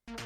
Good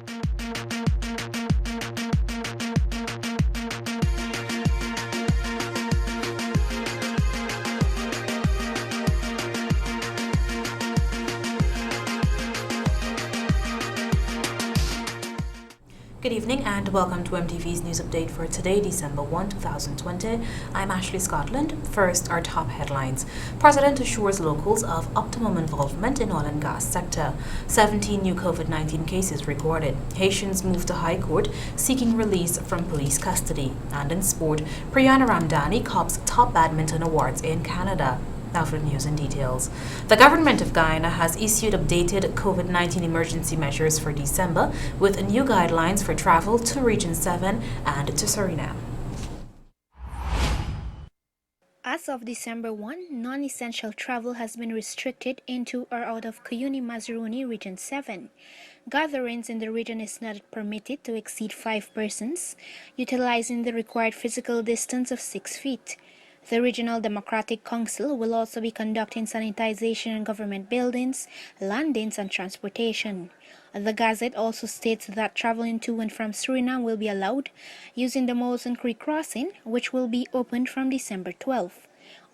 evening and welcome to MTV's news update for today, December 1, 2020. I'm Ashley Scotland. First, our top headlines. President assures locals of optimum involvement in oil and gas sector. 17 new COVID-19 cases recorded. Haitians move to High Court seeking release from police custody. And in sport, Priyana Ramdani cops top badminton awards in Canada. Now for the news and details. The government of Guyana has issued updated COVID-19 emergency measures for December with new guidelines for travel to Region 7 and to Suriname. As of December 1, non-essential travel has been restricted into or out of Kuyuni-Mazuruni Region 7. Gatherings in the region is not permitted to exceed 5 persons, utilizing the required physical distance of 6 feet. The Regional Democratic Council will also be conducting sanitization in government buildings, landings, and transportation. The Gazette also states that traveling to and from Suriname will be allowed using the Molson Creek crossing, which will be opened from December 12th.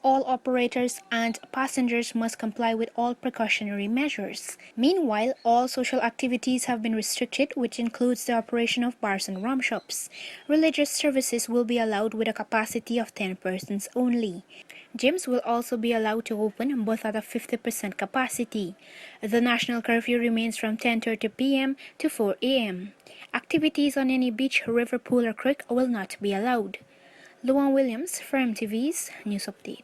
All operators and passengers must comply with all precautionary measures. Meanwhile, all social activities have been restricted, which includes the operation of bars and rum shops. Religious services will be allowed with a capacity of 10 persons only. Gyms will also be allowed to open, both at a 50% capacity. The national curfew remains from 10:30 p.m. to 4 a.m. Activities on any beach, river, pool, or creek will not be allowed. Luan Williams for MTV's News Update.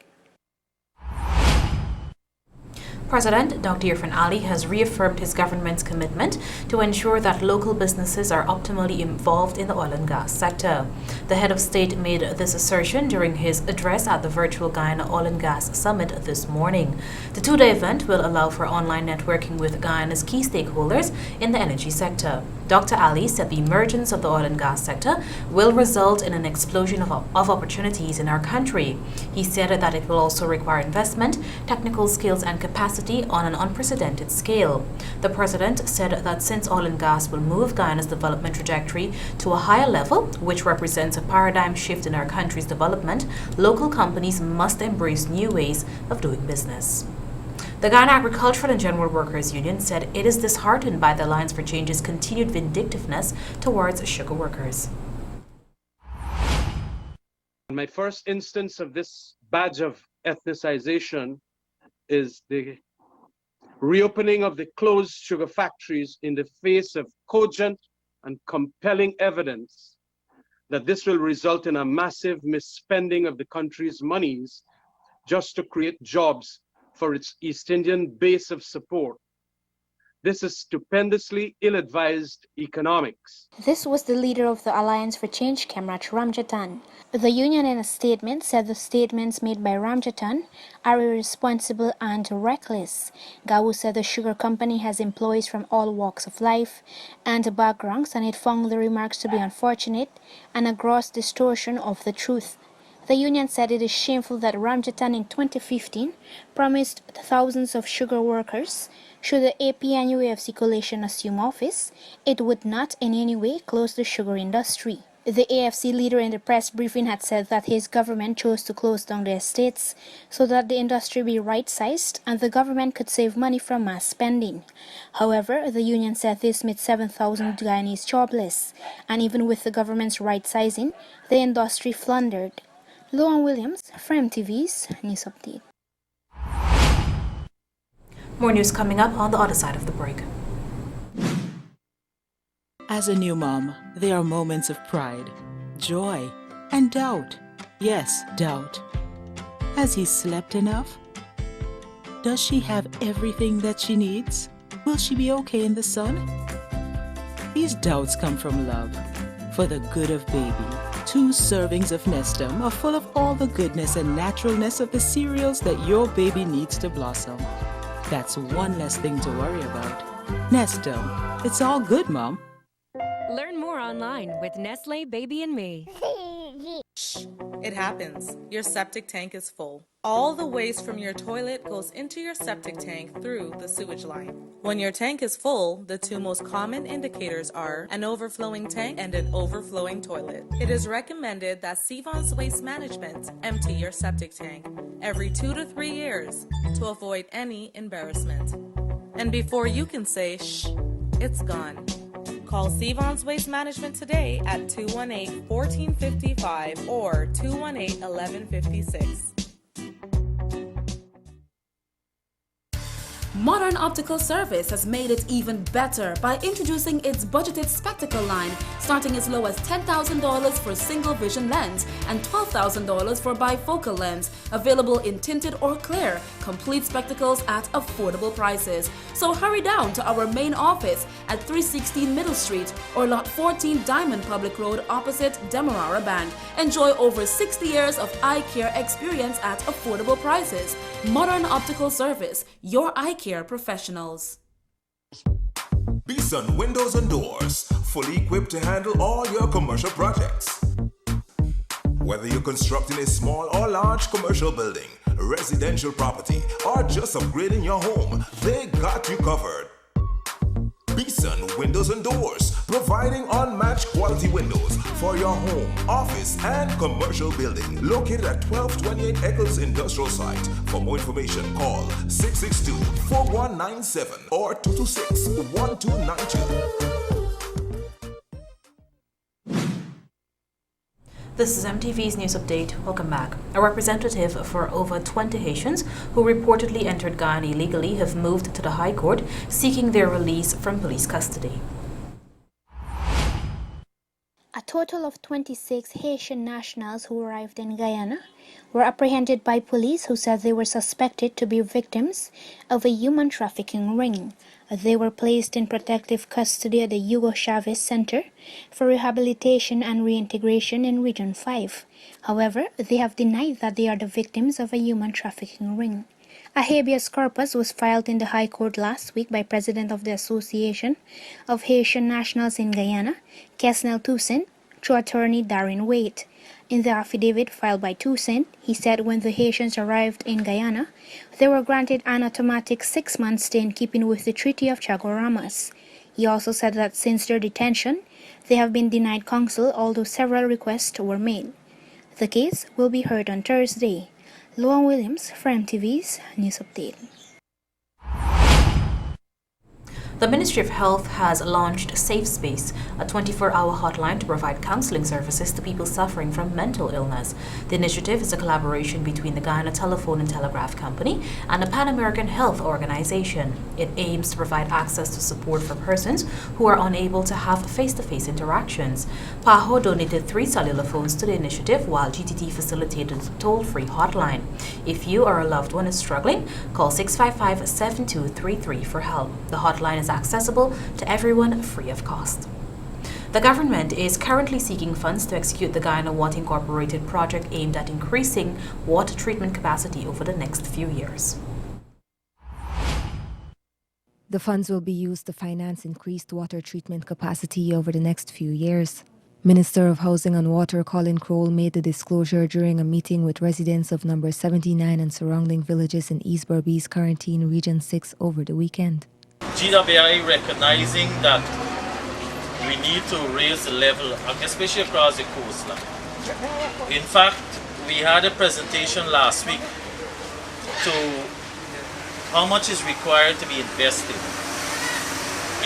President Dr. Irfan Ali has reaffirmed his government's commitment to ensure that local businesses are optimally involved in the oil and gas sector. The head of state made this assertion during his address at the virtual Guyana Oil and Gas Summit this morning. The two-day event will allow for online networking with Guyana's key stakeholders in the energy sector. Dr. Ali said the emergence of the oil and gas sector will result in an explosion of opportunities in our country. He said that it will also require investment, technical skills, and capacity on an unprecedented scale. The president said that since oil and gas will move Guyana's development trajectory to a higher level, which represents a paradigm shift in our country's development, local companies must embrace new ways of doing business. The Ghana Agricultural and General Workers Union said it is disheartened by the Alliance for Change's continued vindictiveness towards sugar workers. My first instance of this badge of ethnicization is the reopening of the closed sugar factories in the face of cogent and compelling evidence that this will result in a massive misspending of the country's monies just to create jobs for its East Indian base of support. This is stupendously ill-advised economics. This was the leader of the Alliance for Change, Kemrat Ramjatan. The union in a statement said the statements made by Ramjatan are irresponsible and reckless. Gawu said the sugar company has employees from all walks of life and backgrounds, and it found the remarks to be unfortunate and a gross distortion of the truth. The union said it is shameful that Ramjatan in 2015 promised thousands of sugar workers, should the APNUAFC coalition assume office, it would not in any way close the sugar industry. The AFC leader in the press briefing had said that his government chose to close down the estates so that the industry be right-sized and the government could save money from mass spending. However, the union said this made 7,000 Guyanese jobless, and even with the government's right-sizing, the industry floundered. Luan Williams for MTV's News Update. More news coming up on the other side of the break. As a new mom, there are moments of pride, joy, and doubt. Yes, doubt. Has he slept enough? Does she have everything that she needs? Will she be okay in the sun? These doubts come from love, for the good of baby. 2 servings of Nestum are full of all the goodness and naturalness of the cereals that your baby needs to blossom. That's one less thing to worry about. Nestum, it's all good, Mom. Learn more online with Nestle Baby and Me. It happens. Your septic tank is full. All the waste from your toilet goes into your septic tank through the sewage line. When your tank is full, the two most common indicators are an overflowing tank and an overflowing toilet. It is recommended that Sevon's Waste Management empty your septic tank every 2 to 3 years to avoid any embarrassment. And before you can say, shh, it's gone. Call Sevon's Waste Management today at 218-1455 or 218-1156. Modern Optical Service has made it even better by introducing its budgeted spectacle line, starting as low as $10,000 for single vision lens and $12,000 for bifocal lens, available in tinted or clear, complete spectacles at affordable prices. So hurry down to our main office at 316 Middle Street or Lot 14 Diamond Public Road opposite Demerara Bank. Enjoy over 60 years of eye care experience at affordable prices. Modern Optical Service, your eye care professionals. Beeson Windows and Doors, fully equipped to handle all your commercial projects. Whether you're constructing a small or large commercial building, residential property, or just upgrading your home, they got you covered. Beeson Windows and Doors, providing unmatched quality windows for your home, office, and commercial building. Located at 1228 Eccles Industrial Site. For more information, call 662-4197 or 226-1292. This is MTV's News Update. Welcome back. A representative for over 20 Haitians who reportedly entered Guyana illegally have moved to the High Court seeking their release from police custody. A total of 26 Haitian nationals who arrived in Guyana were apprehended by police who said they were suspected to be victims of a human trafficking ring. They were placed in protective custody at the Hugo Chavez Center for Rehabilitation and Reintegration in Region 5. However, they have denied that they are the victims of a human trafficking ring. A habeas corpus was filed in the High Court last week by President of the Association of Haitian Nationals in Guyana, Kesnel Toussaint, through attorney Darren Waite. In the affidavit filed by Toussaint, he said when the Haitians arrived in Guyana, they were granted an automatic 6-month stay in keeping with the Treaty of Chaguaramas. He also said that since their detention, they have been denied counsel, although several requests were made. The case will be heard on Thursday. Luan Williams for MTV's News Update. The Ministry of Health has launched Safe Space, a 24-hour hotline to provide counseling services to people suffering from mental illness. The initiative is a collaboration between the Guyana Telephone and Telegraph Company and the Pan American Health Organization. It aims to provide access to support for persons who are unable to have face-to-face interactions. PAHO donated 3 cellular phones to the initiative, while GTT facilitated a toll-free hotline. If you or a loved one is struggling, call 655-7233 for help. The hotline is accessible to everyone free of cost. The government is currently seeking funds to execute the Guyana Water Incorporated project aimed at increasing water treatment capacity over the next few years. The funds will be used to finance increased water treatment capacity over the next few years. Minister of Housing and Water Colin Crowell made the disclosure during a meeting with residents of number 79 and surrounding villages in East Berbice Quarantine Region 6 over the weekend. GWI recognizing that we need to raise the level, especially across the coastline. In fact, we had a presentation last week to how much is required to be invested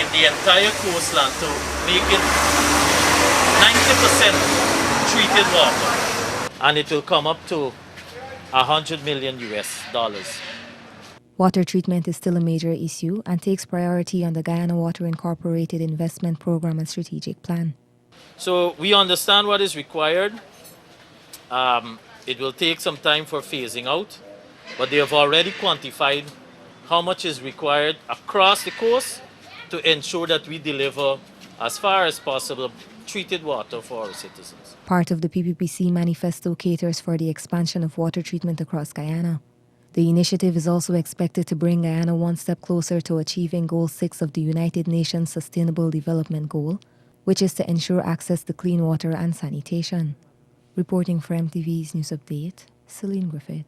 in the entire coastline to make it 90% treated water, and it will come up to $100 million. Water treatment is still a major issue and takes priority on the Guyana Water Incorporated Investment Program and Strategic Plan. So we understand what is required. It will take some time for phasing out, but they have already quantified how much is required across the coast to ensure that we deliver, as far as possible, treated water for our citizens. Part of the PPPC manifesto caters for the expansion of water treatment across Guyana. The initiative is also expected to bring Guyana one step closer to achieving Goal 6 of the United Nations Sustainable Development Goal, which is to ensure access to clean water and sanitation. Reporting for MTV's News Update, Celine Griffith.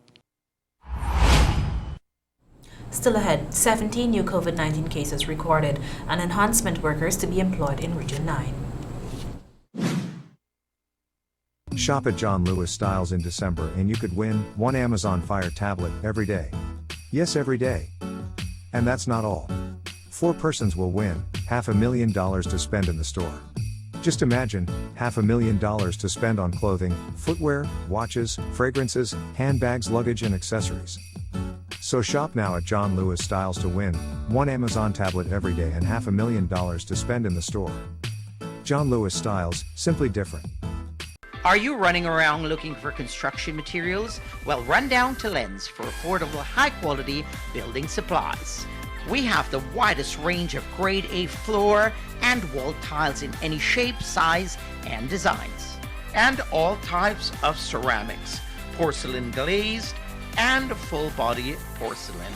Still ahead, 17 new COVID-19 cases recorded and enhancement workers to be employed in Region 9. Shop at John Lewis Styles in December and you could win one Amazon Fire tablet every day. Yes, every day. And that's not all. 4 persons will win $500,000 to spend in the store. Just imagine, $500,000 to spend on clothing, footwear, watches, fragrances, handbags, luggage and accessories. So shop now at John Lewis Styles to win one Amazon tablet every day and $500,000 to spend in the store. John Lewis Styles, simply different. Are you running around looking for construction materials? Well, run down to Lens for affordable, high-quality building supplies. We have the widest range of grade A floor and wall tiles in any shape, size, and designs. And all types of ceramics, porcelain glazed, and full-body porcelain.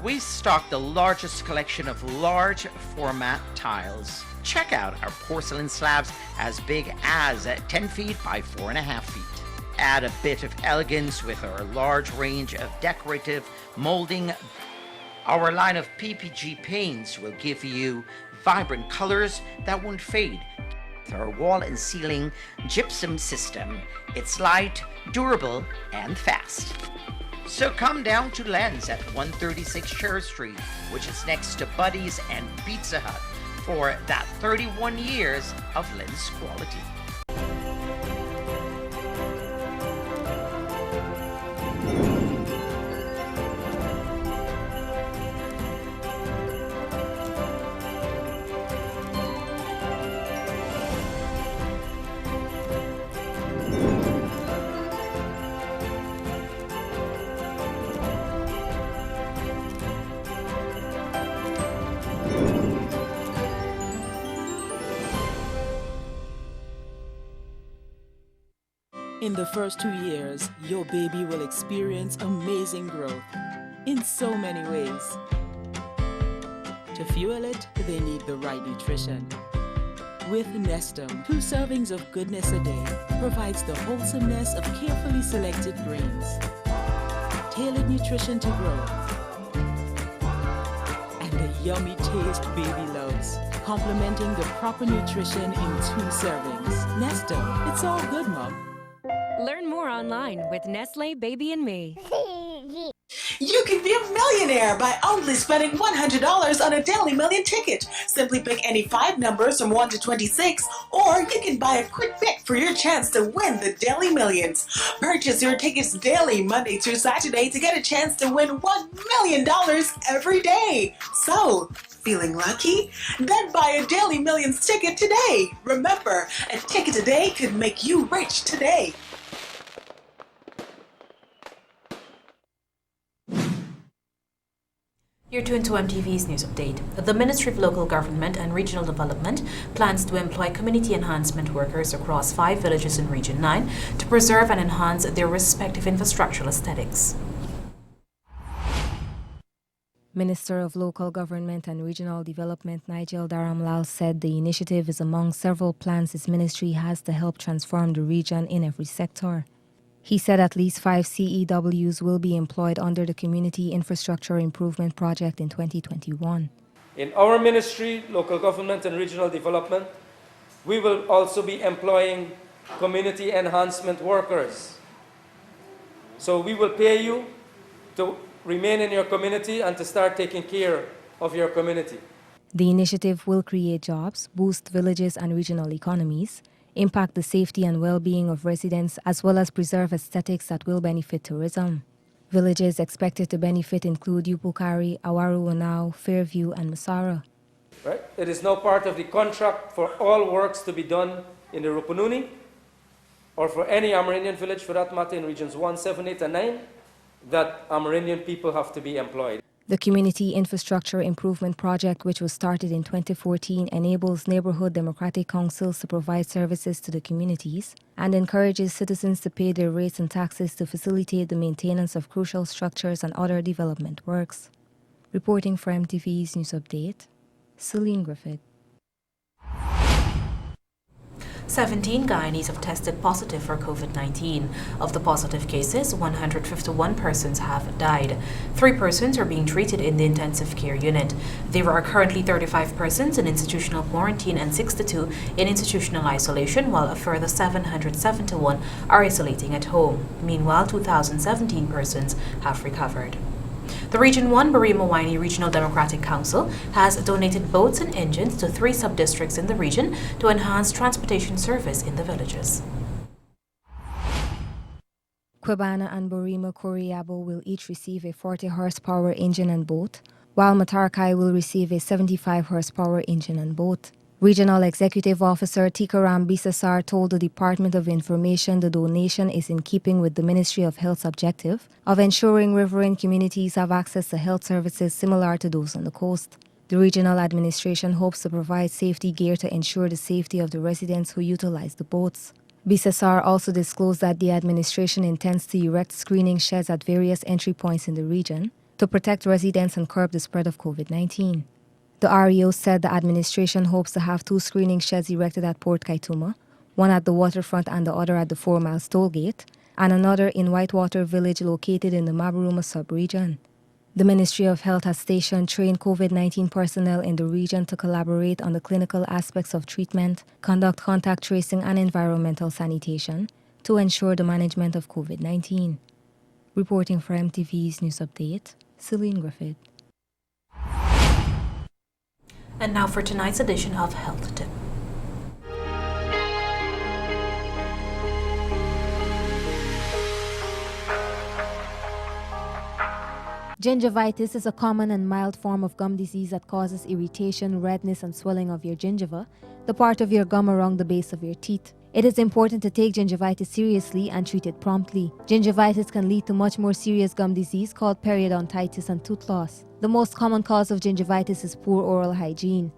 We stock the largest collection of large format tiles. Check out our porcelain slabs as big as 10 feet by 4.5 feet. Add a bit of elegance with our large range of decorative molding. Our line of PPG paints will give you vibrant colors that won't fade. With our wall and ceiling gypsum system, it's light, durable, and fast. So come down to Lens at 136 Cher Street, which is next to Buddy's and Pizza Hut, for that 31 years of Lens quality. In the first 2 years, your baby will experience amazing growth in so many ways. To fuel it, they need the right nutrition. With Nestum, 2 servings of goodness a day provides the wholesomeness of carefully selected grains. Tailored nutrition to grow. And the yummy taste baby loves, complementing the proper nutrition in 2 servings. Nestum, it's all good, Mom. Learn more online with Nestle Baby and Me. You can be a millionaire by only spending $100 on a Daily Million ticket. Simply pick any 5 numbers from 1 to 26, or you can buy a quick pick for your chance to win the Daily Millions. Purchase your tickets daily, Monday through Saturday, to get a chance to win $1 million every day. So, feeling lucky? Then buy a Daily Millions ticket today. Remember, a ticket today could make you rich today. You're tuned to MTV's News Update. The Ministry of Local Government and Regional Development plans to employ community enhancement workers across 5 villages in Region 9 to preserve and enhance their respective infrastructural aesthetics. Minister of Local Government and Regional Development Nigel Dharamlal said the initiative is among several plans his ministry has to help transform the region in every sector. He said at least 5 CEWs will be employed under the Community Infrastructure Improvement Project in 2021. In our ministry, Local Government and Regional Development, we will also be employing community enhancement workers. So we will pay you to remain in your community and to start taking care of your community. The initiative will create jobs, boost villages and regional economies, impact the safety and well-being of residents, as well as preserve aesthetics that will benefit tourism. Villages expected to benefit include Yupukari, Awaru-Wanao, Fairview, and Masara. Right? It is now part of the contract for all works to be done in the Rupununi, or for any Amerindian village for that matter in regions 1, 7, 8, and 9, that Amerindian people have to be employed. The Community Infrastructure Improvement Project, which was started in 2014, enables neighborhood democratic councils to provide services to the communities and encourages citizens to pay their rates and taxes to facilitate the maintenance of crucial structures and other development works. Reporting for MTV's News Update, Celine Griffith. 17 Guyanese have tested positive for COVID-19. Of the positive cases, 151 persons have died. 3 persons are being treated in the intensive care unit. There are currently 35 persons in institutional quarantine and 62 in institutional isolation, while a further 771 are isolating at home. Meanwhile, 2,017 persons have recovered. The Region 1 Barima-Waini Regional Democratic Council has donated boats and engines to 3 sub-districts in the region to enhance transportation service in the villages. Kwebana and Barima Koriabo will each receive a 40 horsepower engine and boat, while Matarkai will receive a 75 horsepower engine and boat. Regional Executive Officer Tikaram Bisasar told the Department of Information the donation is in keeping with the Ministry of Health's objective of ensuring riverine communities have access to health services similar to those on the coast. The regional administration hopes to provide safety gear to ensure the safety of the residents who utilize the boats. Bisasar also disclosed that the administration intends to erect screening sheds at various entry points in the region to protect residents and curb the spread of COVID-19. The REO said the administration hopes to have 2 screening sheds erected at Port Kaituma, one at the waterfront and the other at the 4 Miles toll gate, and another in Whitewater Village located in the Mabaruma sub-region. The Ministry of Health has stationed trained COVID-19 personnel in the region to collaborate on the clinical aspects of treatment, conduct contact tracing and environmental sanitation to ensure the management of COVID-19. Reporting for MTV's News Update, Celine Griffith. And now for tonight's edition of Health Tip. Gingivitis is a common and mild form of gum disease that causes irritation, redness, and swelling of your gingiva, the part of your gum around the base of your teeth. It is important to take gingivitis seriously and treat it promptly. Gingivitis can lead to much more serious gum disease called periodontitis and tooth loss. The most common cause of gingivitis is poor oral hygiene.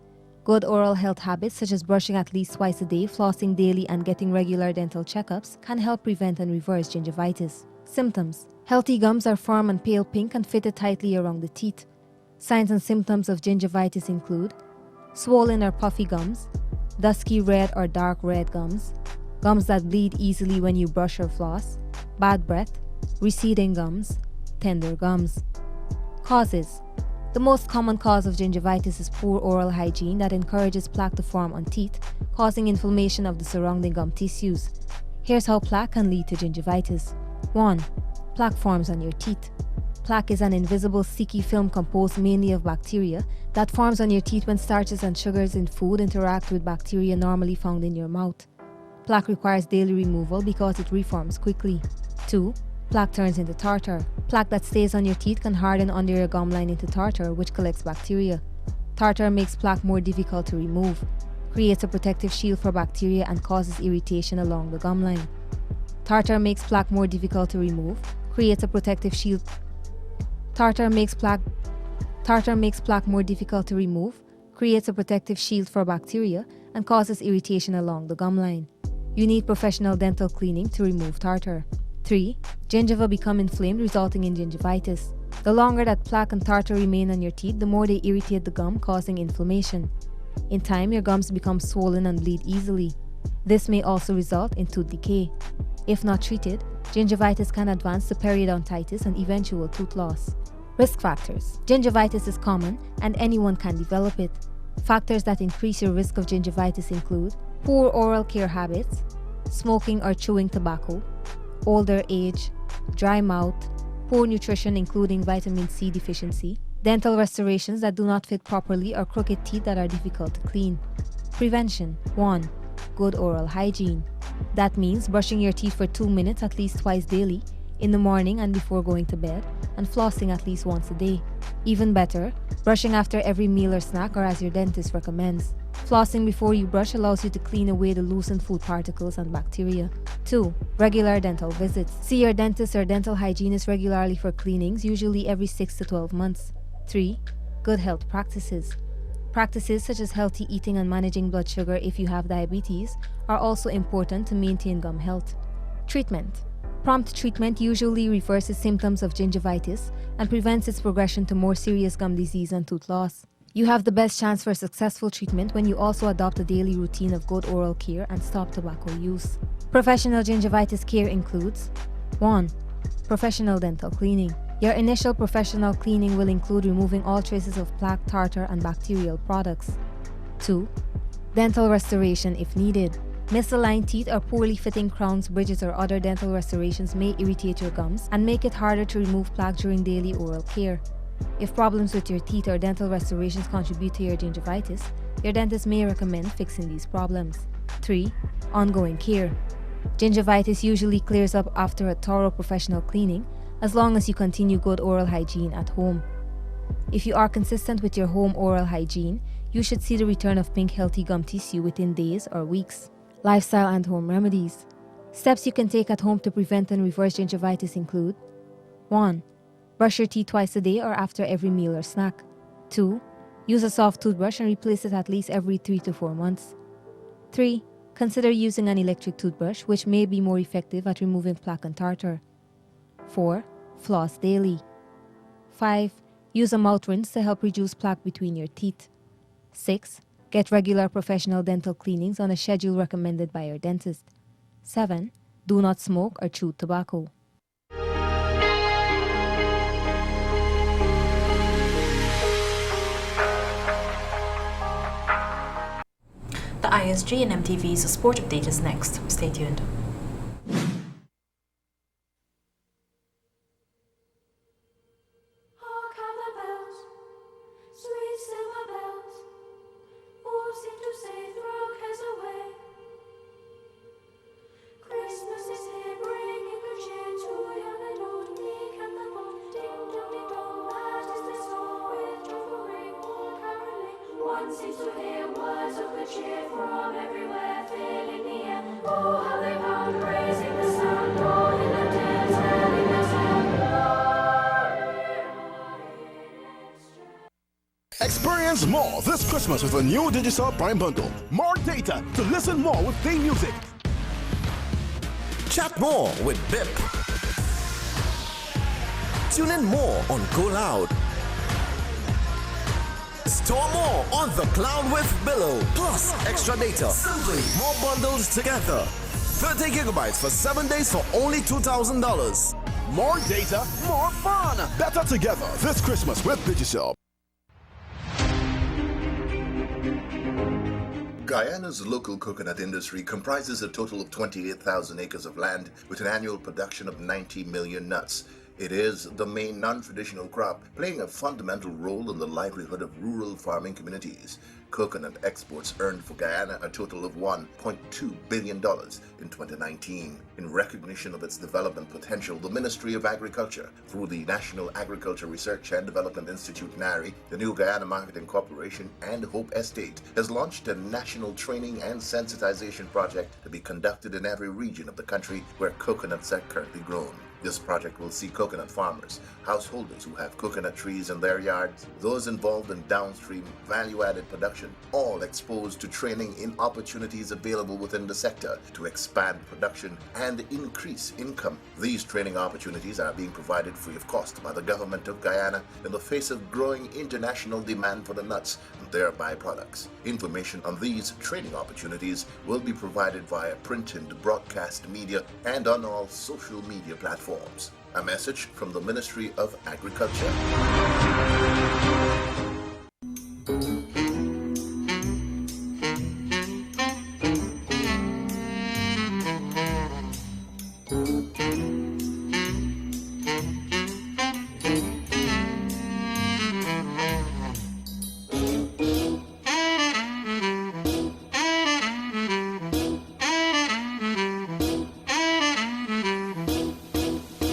Good oral health habits such as brushing at least twice a day, flossing daily, and getting regular dental checkups can help prevent and reverse gingivitis. Symptoms: healthy gums are firm and pale pink and fitted tightly around the teeth. Signs and symptoms of gingivitis include swollen or puffy gums, dusky red or dark red gums, gums that bleed easily when you brush or floss, bad breath, receding gums, tender gums. Causes: the most common cause of gingivitis is poor oral hygiene that encourages plaque to form on teeth, causing inflammation of the surrounding gum tissues. Here's how plaque can lead to gingivitis. 1. Plaque forms on your teeth. Plaque is an invisible sticky film composed mainly of bacteria that forms on your teeth when starches and sugars in food interact with bacteria normally found in your mouth. Plaque requires daily removal because it reforms quickly. 2. Plaque turns into tartar. Plaque that stays on your teeth can harden under your gum line into tartar, which collects bacteria. Tartar makes plaque more difficult to remove, creates a protective shield for bacteria, and causes irritation along the gum line. Tartar makes plaque more difficult to remove, creates a protective shield. Tartar makes plaque more difficult to remove, creates a protective shield for bacteria, and causes irritation along the gum line. You need professional dental cleaning to remove tartar. 3. Gingiva become inflamed, resulting in gingivitis. The longer that plaque and tartar remain on your teeth, the more they irritate the gum, causing inflammation. In time, your gums become swollen and bleed easily. This may also result in tooth decay. If not treated, gingivitis can advance to periodontitis and eventual tooth loss. Risk factors. Gingivitis is common and anyone can develop it. Factors that increase your risk of gingivitis include poor oral care habits, smoking or chewing tobacco, older age, dry mouth, poor nutrition including vitamin C deficiency, dental restorations that do not fit properly, or crooked teeth that are difficult to clean. Prevention. 1. Good oral hygiene. That means brushing your teeth for 2 minutes at least twice daily, in the morning and before going to bed, and flossing at least once a day. Even better, brushing after every meal or snack, or as your dentist recommends. Flossing before you brush allows you to clean away the loosened food particles and bacteria. 2. Regular dental visits. See your dentist or dental hygienist regularly for cleanings, usually every 6 to 12 months. 3. Good health practices. Practices such as healthy eating and managing blood sugar if you have diabetes are also important to maintain gum health. Treatment. Prompt treatment usually reverses symptoms of gingivitis and prevents its progression to more serious gum disease and tooth loss. You have the best chance for successful treatment when you also adopt a daily routine of good oral care and stop tobacco use. Professional gingivitis care includes 1. Professional dental cleaning. Your initial professional cleaning will include removing all traces of plaque, tartar, and bacterial products. 2. Dental restoration if needed. Misaligned teeth or poorly fitting crowns, bridges, or other dental restorations may irritate your gums and make it harder to remove plaque during daily oral care. If problems with your teeth or dental restorations contribute to your gingivitis, your dentist may recommend fixing these problems. 3. Ongoing care. Gingivitis usually clears up after a thorough professional cleaning, as long as you continue good oral hygiene at home. If you are consistent with your home oral hygiene, you should see the return of pink healthy gum tissue within days or weeks. Lifestyle and home remedies. Steps you can take at home to prevent and reverse gingivitis include 1. Brush your teeth twice a day or after every meal or snack. 2. Use a soft toothbrush and replace it at least every 3 to 4 months. 3. Consider using an electric toothbrush, which may be more effective at removing plaque and tartar. 4. Floss daily. 5. Use a mouth rinse to help reduce plaque between your teeth. 6. Get regular professional dental cleanings on a schedule recommended by your dentist. 7. Do not smoke or chew tobacco. The ISG and MTV's sport update is next. Stay tuned. Seems to hear words of good cheer from everywhere, filling the air. Oh, how they pound, raising the sound, all in the dead, telling us how. Experience more this Christmas with a new Digicel Prime Bundle. More data to listen more with theme music. Chat more with BIP. Tune in more on Go Loud. Store more on the cloud with Billow. Plus extra data. Simply more bundles together. 30 gigabytes for 7 days for only $2,000. More data, more fun. Better together this Christmas with Digicel. Guyana's local coconut industry comprises a total of 28,000 acres of land with an annual production of 90 million nuts. It is the main non-traditional crop, playing a fundamental role in the livelihood of rural farming communities. Coconut exports earned for Guyana a total of $1.2 billion in 2019. In recognition of its development potential, the Ministry of Agriculture, through the National Agriculture Research and Development Institute NARI, the New Guyana Marketing Corporation, and Hope Estate, has launched a national training and sensitization project to be conducted in every region of the country where coconuts are currently grown. This project will see coconut farmers, householders who have coconut trees in their yards, those involved in downstream value-added production, all exposed to training in opportunities available within the sector to expand production and increase income. These training opportunities are being provided free of cost by the government of Guyana in the face of growing international demand for the nuts and their byproducts. Information on these training opportunities will be provided via print and broadcast media and on all social media platforms. A message from the Ministry of Agriculture.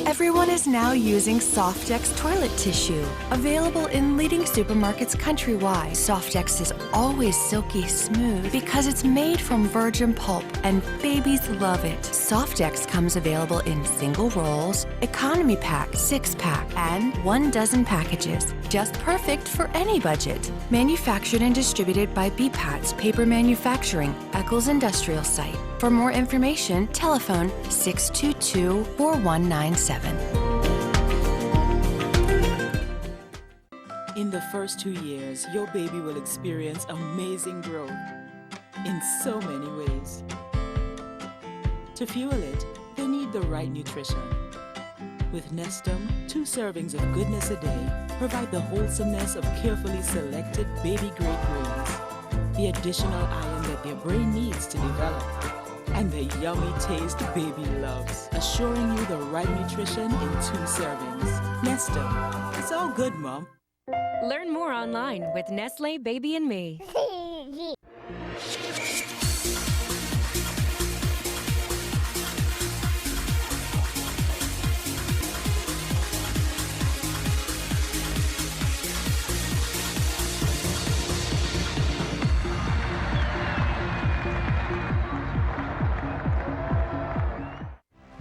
Everyone is now using Softex toilet tissue, available in leading supermarkets countrywide. Softex is always silky smooth because it's made from virgin pulp and babies love it. Softex comes available in single rolls, economy pack, 6-pack, and 1 dozen packages. Just perfect for any budget. Manufactured and distributed by BPAT's Paper Manufacturing, Eccles Industrial Site. For more information, telephone 622-4197. In the first 2 years, your baby will experience amazing growth in so many ways. To fuel it, they need the right nutrition. With Nestum, 2 servings of goodness a day provide the wholesomeness of carefully selected baby-grade grains, the additional iron that their brain needs to develop, and the yummy taste baby loves, assuring you the right nutrition in 2 servings. Nestum, it's all good, Mom. Learn more online with Nestle Baby and Me.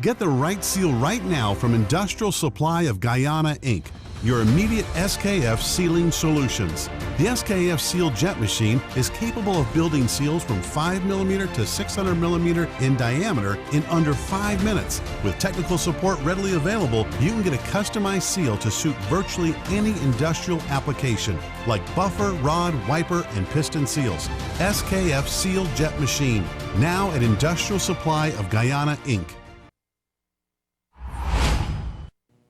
Get the right seal right now from Industrial Supply of Guyana, Inc., your immediate SKF sealing solutions. The SKF Seal Jet Machine is capable of building seals from 5mm to 600mm in diameter in under 5 minutes. With technical support readily available, you can get a customized seal to suit virtually any industrial application, like buffer, rod, wiper, and piston seals. SKF Seal Jet Machine, now at Industrial Supply of Guyana, Inc.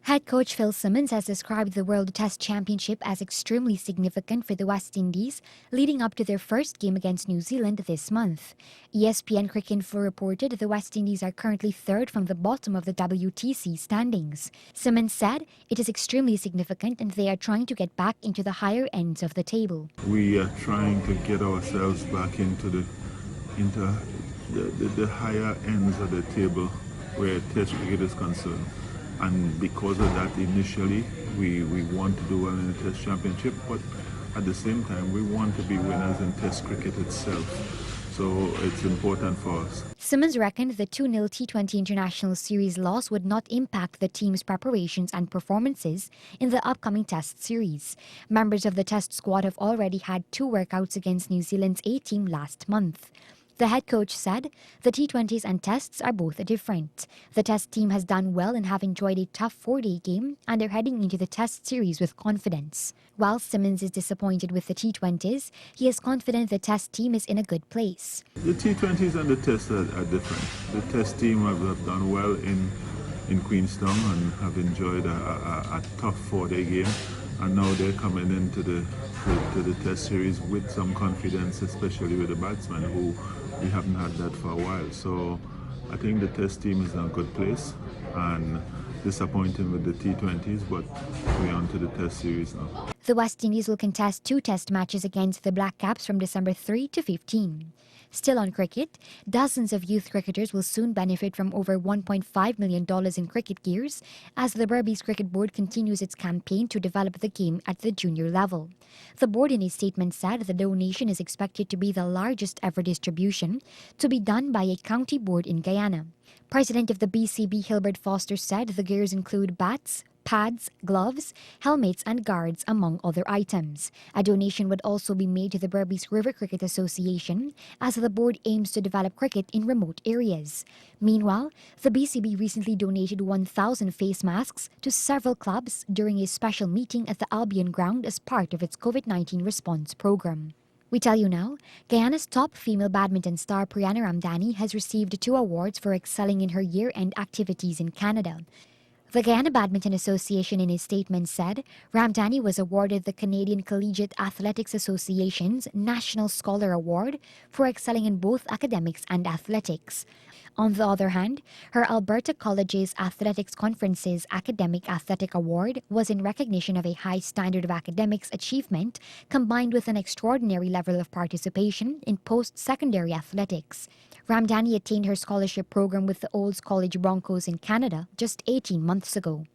Head coach Phil Simmons has described the World Test Championship as extremely significant for the West Indies, leading up to their first game against New Zealand this month. ESPN Cricinfo reported the West Indies are currently 3rd from the bottom of the WTC standings. Simmons said it is extremely significant and they are trying to get back into the higher ends of the table. We are trying to get ourselves back into the higher ends of the table where Test cricket is concerned. And because of that, initially, we want to do well in the Test Championship, but at the same time, we want to be winners in Test cricket itself. So it's important for us. Simmons reckoned the 2-0 T20 International Series loss would not impact the team's preparations and performances in the upcoming Test Series. Members of the Test squad have already had 2 workouts against New Zealand's A-team last month. The head coach said the T20s and Tests are both different. The Test team has done well and have enjoyed a tough 4-day game and are heading into the Test series with confidence. While Simmons is disappointed with the T20s, he is confident the Test team is in a good place. The T20s and the Tests are different. The Test team have done well in Queenstown and have enjoyed a tough 4-day game. And now they're coming into the Test series with some confidence, especially with the batsmen who we haven't had that for a while. So I think the Test team is in a good place and disappointing with the T20s, but we're on to the Test series now. The West Indies will contest 2 Test matches against the Black Caps from December 3 to 15. Still on cricket, dozens of youth cricketers will soon benefit from over $1.5 million in cricket gears as the Berbice Cricket Board continues its campaign to develop the game at the junior level. The board in a statement said the donation is expected to be the largest ever distribution to be done by a county board in Guyana. President of the BCB, Hilbert Foster, said the gears include bats, pads, gloves, helmets, and guards, among other items. A donation would also be made to the Berbice River Cricket Association as the board aims to develop cricket in remote areas. Meanwhile, the BCB recently donated 1,000 face masks to several clubs during a special meeting at the Albion Ground as part of its COVID-19 response program. We tell you now, Guyana's top female badminton star Priyana Ramdani has received 2 awards for excelling in her year-end activities in Canada. The Guyana Badminton Association in a statement said Ramdani was awarded the Canadian Collegiate Athletics Association's National Scholar Award for excelling in both academics and athletics. On the other hand, her Alberta College's Athletics Conference's Academic Athletic Award was in recognition of a high standard of academics achievement combined with an extraordinary level of participation in post-secondary athletics. Ramdani attained her scholarship program with the Olds College Broncos in Canada just 18 months ago.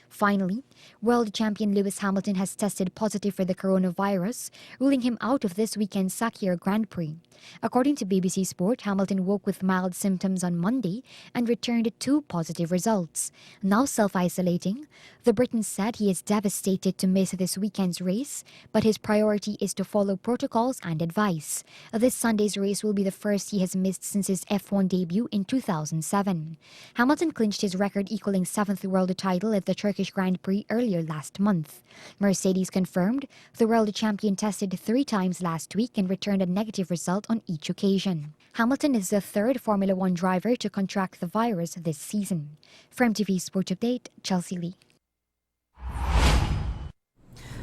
Finally, world champion Lewis Hamilton has tested positive for the coronavirus, ruling him out of this weekend's Sakir Grand Prix. According to BBC Sport, Hamilton woke with mild symptoms on Monday and returned 2 positive results. Now self-isolating, the Briton said he is devastated to miss this weekend's race, but his priority is to follow protocols and advice. This Sunday's race will be the first he has missed since his F1 debut in 2007. Hamilton clinched his record equaling 7th world title at the Turkish Turkish Grand Prix earlier last month. Mercedes confirmed the world champion tested 3 times last week and returned a negative result on each occasion. Hamilton is the third Formula One driver to contract the virus this season. For MTV Sport Update, Chelsea Lee.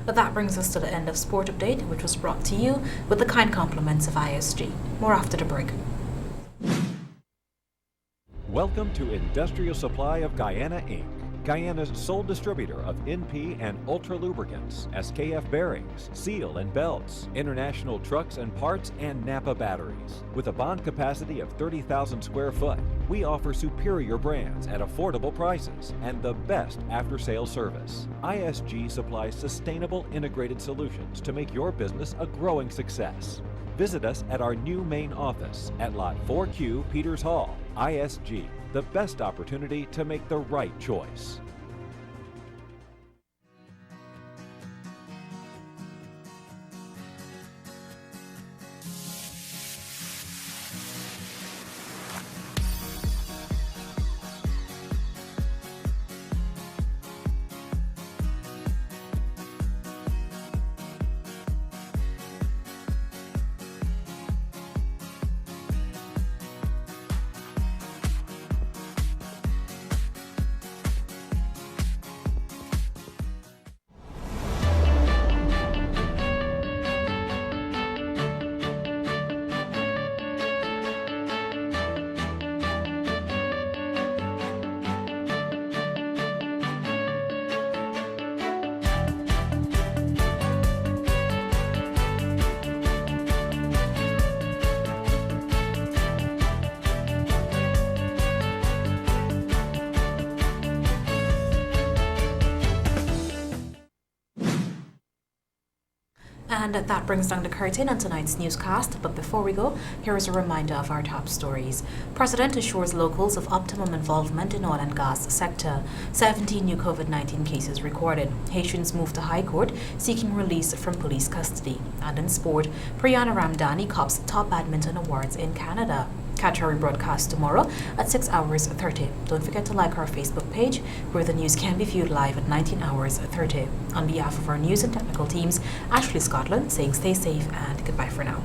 But that brings us to the end of Sport Update, which was brought to you with the kind compliments of ISG. More after the break. Welcome to Industrial Supply of Guyana, Inc., Guyana's sole distributor of NP and Ultra lubricants, SKF bearings, seal and belts, international trucks and parts, and Napa batteries. With a bond capacity of 30,000 square foot, we offer superior brands at affordable prices and the best after-sales service. ISG supplies sustainable integrated solutions to make your business a growing success. Visit us at our new main office at Lot 4Q Peters Hall. ISG, the best opportunity to make the right choice. And that brings down the curtain on tonight's newscast. But before we go, here is a reminder of our top stories. President assures locals of optimum involvement in oil and gas sector. 17 new COVID-19 cases recorded. Haitians move to High Court seeking release from police custody. And in sport, Priyana Ramdani cops top badminton awards in Canada. Catch our rebroadcast tomorrow at 6 hours 30. Don't forget to like our Facebook page, where the news can be viewed live at 19 hours 30. On behalf of our news and technical teams, Ashley Scotland saying stay safe and goodbye for now.